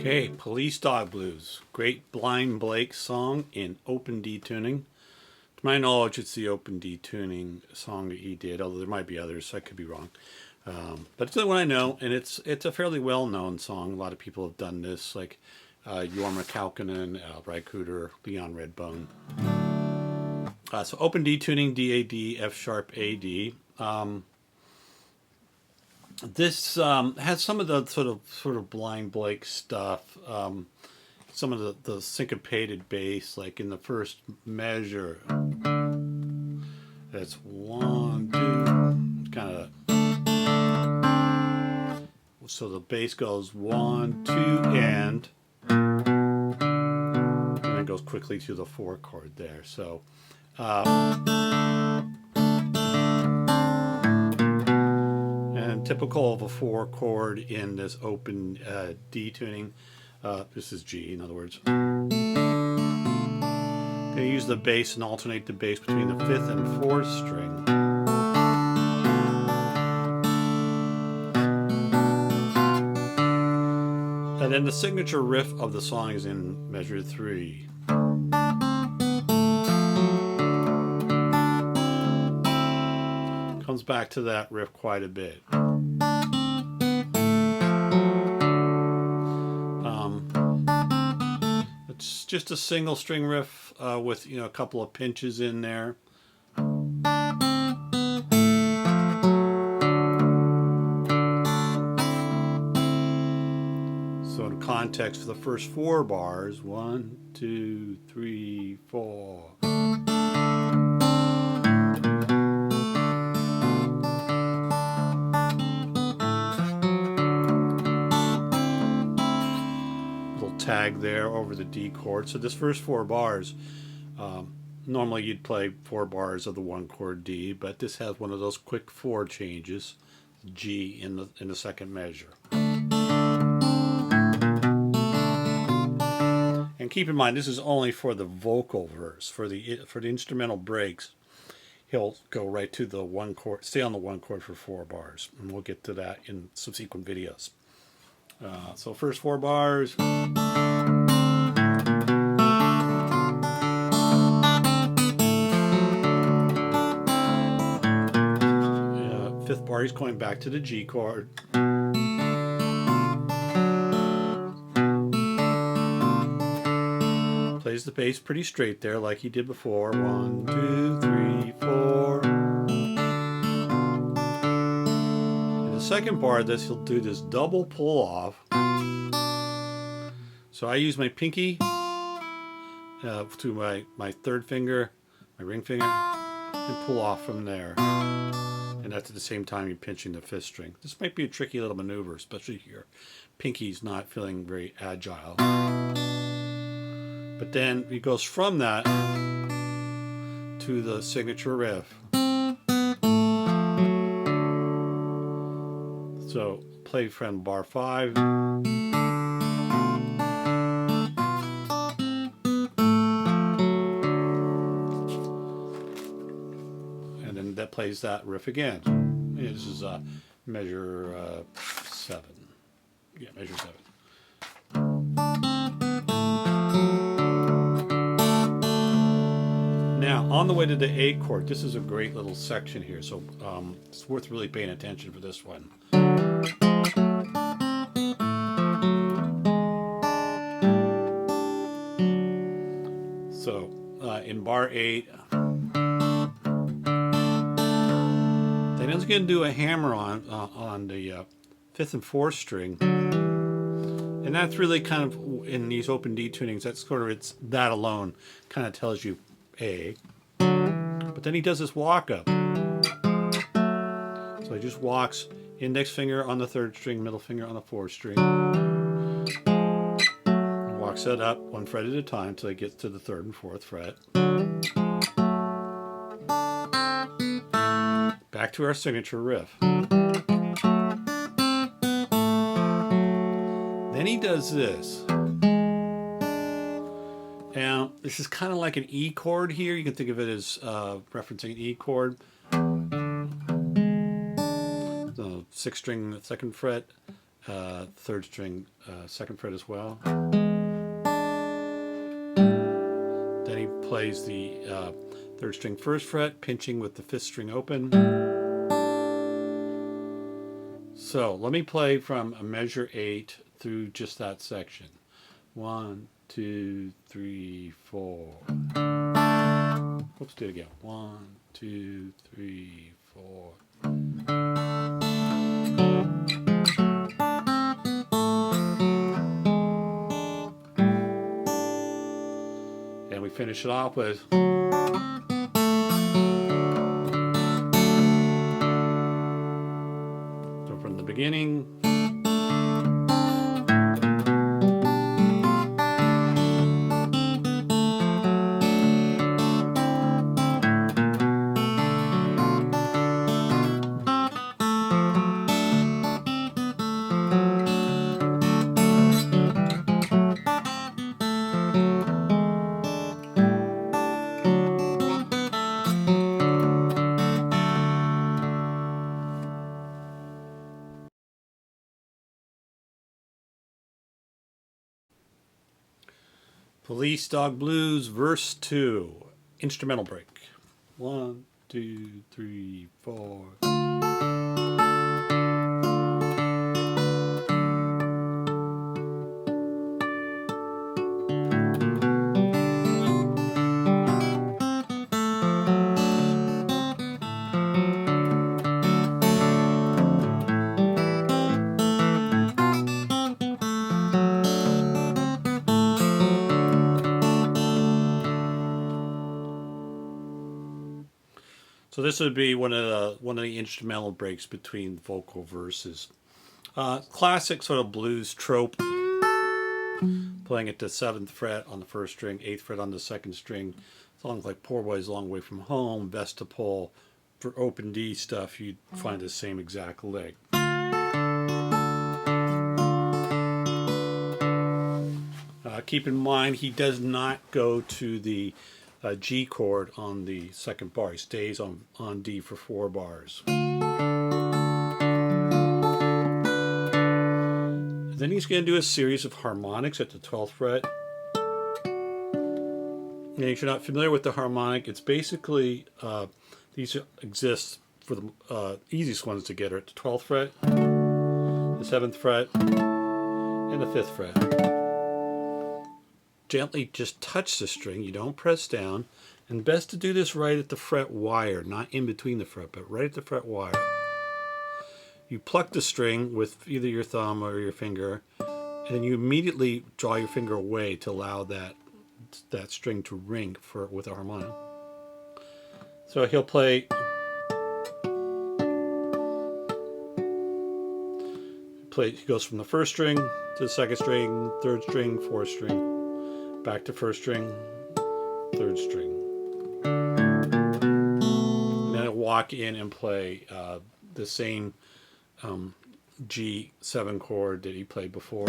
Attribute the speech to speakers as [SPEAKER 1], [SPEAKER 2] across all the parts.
[SPEAKER 1] Okay, Police Dog Blues. Great Blind Blake song in open D tuning. To my knowledge, it's the open D tuning song that he did, although there might be others, so I could be wrong. But it's the one I know, and it's a fairly well-known song. A lot of people have done this, like Jorma Kaukonen, Ry Cooder, Leon Redbone. So open D tuning, D-A-D, F-sharp, A-D. This has some of the sort of Blind Blake stuff. Some of the syncopated bass, like in the first measure. That's 1, 2. Kind of. So the bass goes 1, 2, and it goes quickly to the 4 chord there. So. And typical of a 4 chord in this open D tuning. This is G, in other words. Going to use the bass and alternate the bass between the 5th and 4th string. And then the signature riff of the song is in measure 3. Comes back to that riff quite a bit. It's just a single string riff with a couple of pinches in there. So in context for the first 4 bars, 1, 2, 3, 4. Tag there over the D chord. So this first 4 bars, normally you'd play 4 bars of the 1 chord D, but this has one of those quick 4 changes, G in the second measure. And keep in mind, this is only for the vocal verse. For the instrumental breaks, he'll go right to the 1 chord, stay on the 1 chord for 4 bars, and we'll get to that in subsequent videos. So first 4 bars. 5th bar, he's going back to the G chord. Plays the bass pretty straight there, like he did before. 1, 2, 3, 4. Second bar of this, he'll do this double pull off. So I use my pinky to my 3rd finger, my ring finger, and pull off from there. And that's at the same time you're pinching the 5th string. This might be a tricky little maneuver, especially if your pinky's not feeling very agile. But then he goes from that to the signature riff. So play from bar 5. And then that plays that riff again. This is measure 7. Yeah, measure 7. Now, on the way to the A chord, this is a great little section here, so it's worth really paying attention for this one. So in bar 8, then it's going to do a hammer on the 5th and 4th string, and that's really kind of in these open D tunings. That's sort of that alone kind of tells you A. But then he does this walk up. So he just walks index finger on the 3rd string, middle finger on the 4th string. Walks it up 1 fret at a time until he gets to the 3rd and 4th fret. Back to our signature riff. Then he does this. Now, this is kind of like an E chord here. You can think of it as referencing an E chord. The 6th string, the 2nd fret, third string second fret as well. Then he plays the third string first fret, pinching with the fifth string open. So let me play from a measure 8 through just that section. 1, 2, 3, 4. Let's do it again. 1, 2, 3, 4. And we finish it off with so from the beginning. Police Dog Blues, verse 2, instrumental break. 1, 2, 3, 4. So this would be one of the instrumental breaks between vocal verses. Classic sort of blues trope, playing at the 7th fret on the first string, 8th fret on the second string. Songs like Poor Boy's Long Way From Home, Vestipole. For open D stuff, you'd find the same exact lick. Keep in mind, he does not go to the G chord on the second bar. He stays on D for 4 bars. Then he's going to do a series of harmonics at the 12th fret. And if you're not familiar with the harmonic, it's basically, these exist for the easiest ones to get are at the 12th fret, the 7th fret, and the 5th fret. Gently just touch the string, you don't press down, and best to do this right at the fret wire, not in between the fret, but right at the fret wire. You pluck the string with either your thumb or your finger, and then you immediately draw your finger away to allow that string to ring with a harmonic. So he'll play. He goes from the first string to the second string, third string, fourth string. Back to first string, third string. And then I'll walk in and play the same G7 chord that he played before.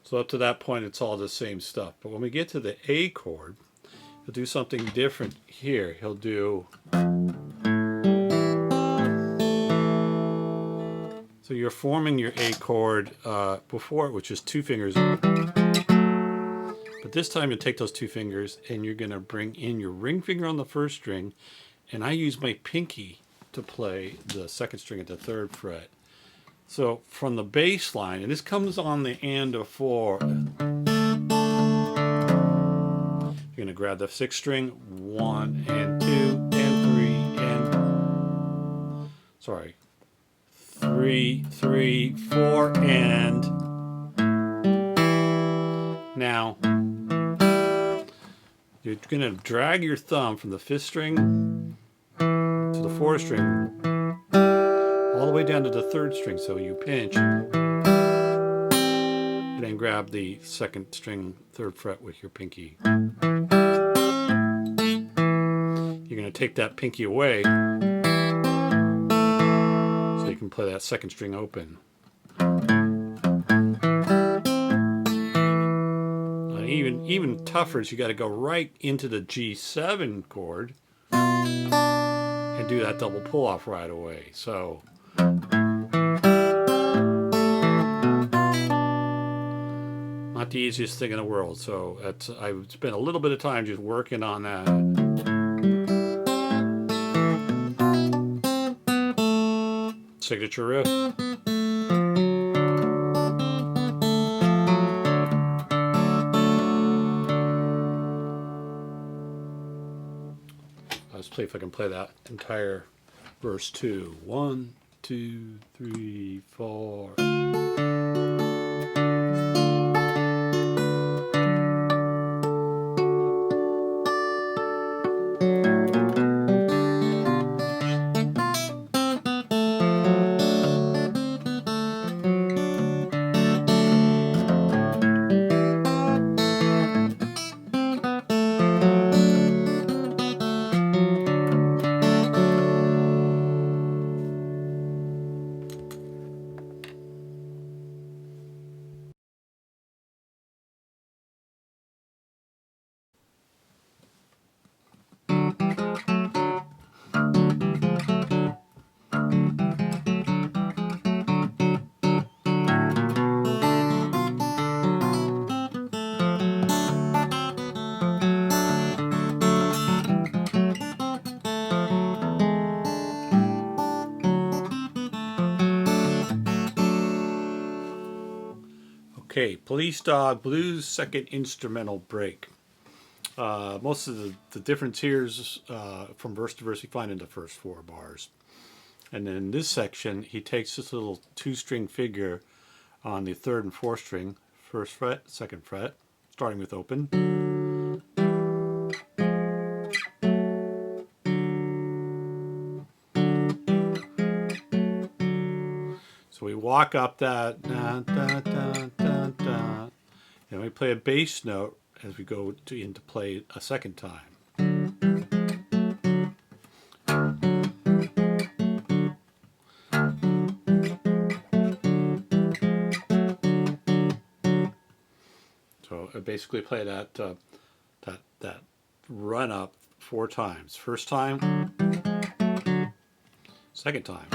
[SPEAKER 1] So up to that point, it's all the same stuff. But when we get to the A chord, he'll do something different here. He'll do. So you're forming your A chord before, which is 2 fingers. But this time you take those 2 fingers and you're going to bring in your ring finger on the first string. And I use my pinky to play the second string at the 3rd fret. So from the bass line, and this comes on the and of 4. You're going to grab the 6th string, 1 and 2 and 3 and... Sorry. 3, 3, 4, and now you're going to drag your thumb from the 5th string to the 4th string all the way down to the 3rd string. So you pinch and then grab the 2nd string, 3rd fret with your pinky. You're going to take that pinky away so you can play that 2nd string open. On even tougher is you got to go right into the G7 chord and do that double pull off right away. So not the easiest thing in the world. So I've spent a little bit of time just working on that. Signature riff. Let's play if I can play that entire verse 2. 1, 2, 3, 4. Okay, Police Dog Blues second instrumental break. Most of the difference here is from verse to verse you find in the first 4 bars. And then in this section, he takes this little 2-string figure on the 3rd and 4th string, 1st fret, 2nd fret, starting with open. So we walk up that, da, da, da, da, da, and we play a bass note as we go into play a second time. So I basically play that that run up 4 times. First time, second time,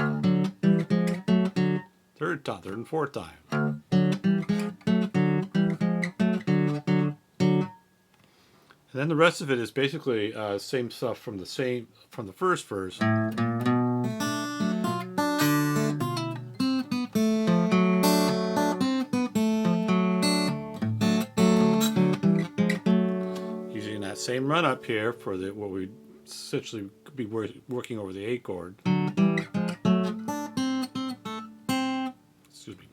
[SPEAKER 1] third and 4th time. And then the rest of it is basically same stuff from the first verse. Using that same run up here for what we essentially could be working over the A chord. Excuse me.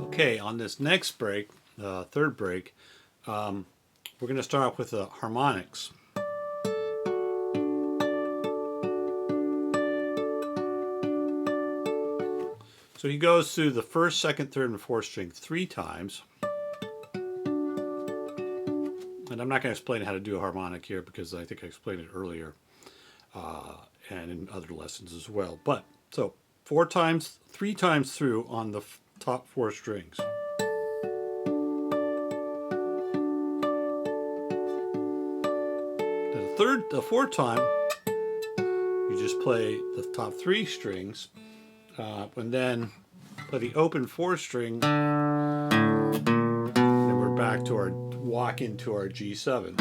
[SPEAKER 1] Okay, on this next break, third break, we're going to start off with the harmonics. So he goes through the 1st, 2nd, 3rd, and 4th string 3 times. And I'm not going to explain how to do a harmonic here because I think I explained it earlier and in other lessons as well. But so 3 times through on the top 4 strings. The 4th time, you just play the top 3 strings, and then play the open 4th string, and then we're back to our walk into our G7.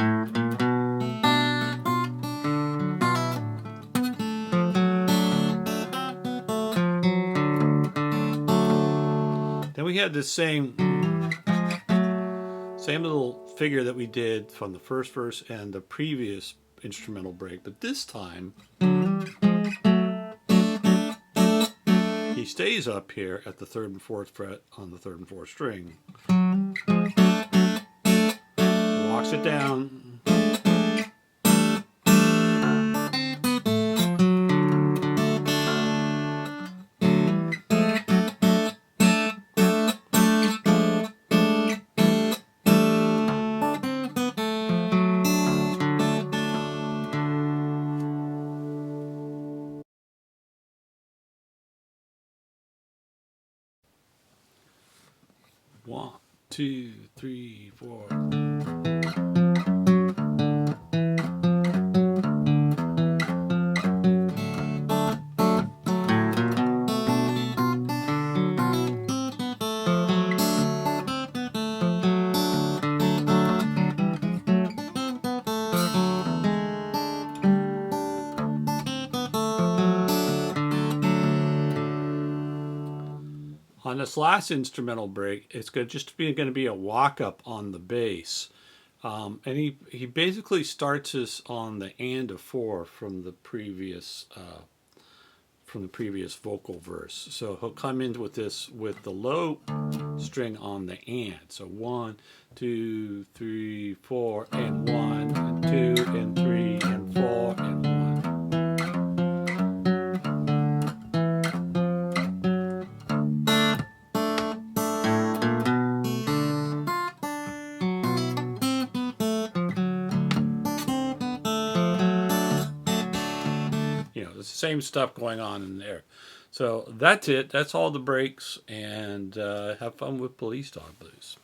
[SPEAKER 1] Then we had the same little figure that we did from the first verse and the previous instrumental break, but this time he stays up here at the 3rd and 4th fret on the 3rd and 4th string, walks it down, one, two, three, four. On this last instrumental break, it's going to be a walk up on the bass, and he basically starts us on the and of 4 from the previous vocal verse. So he'll come in with this with the low string on the and. So 1, 2, 3, 4, and 1, and 2, and 3, and 4, and 1. It's the same stuff going on in there. So that's it. That's all the breaks, and have fun with Police Dog Blues.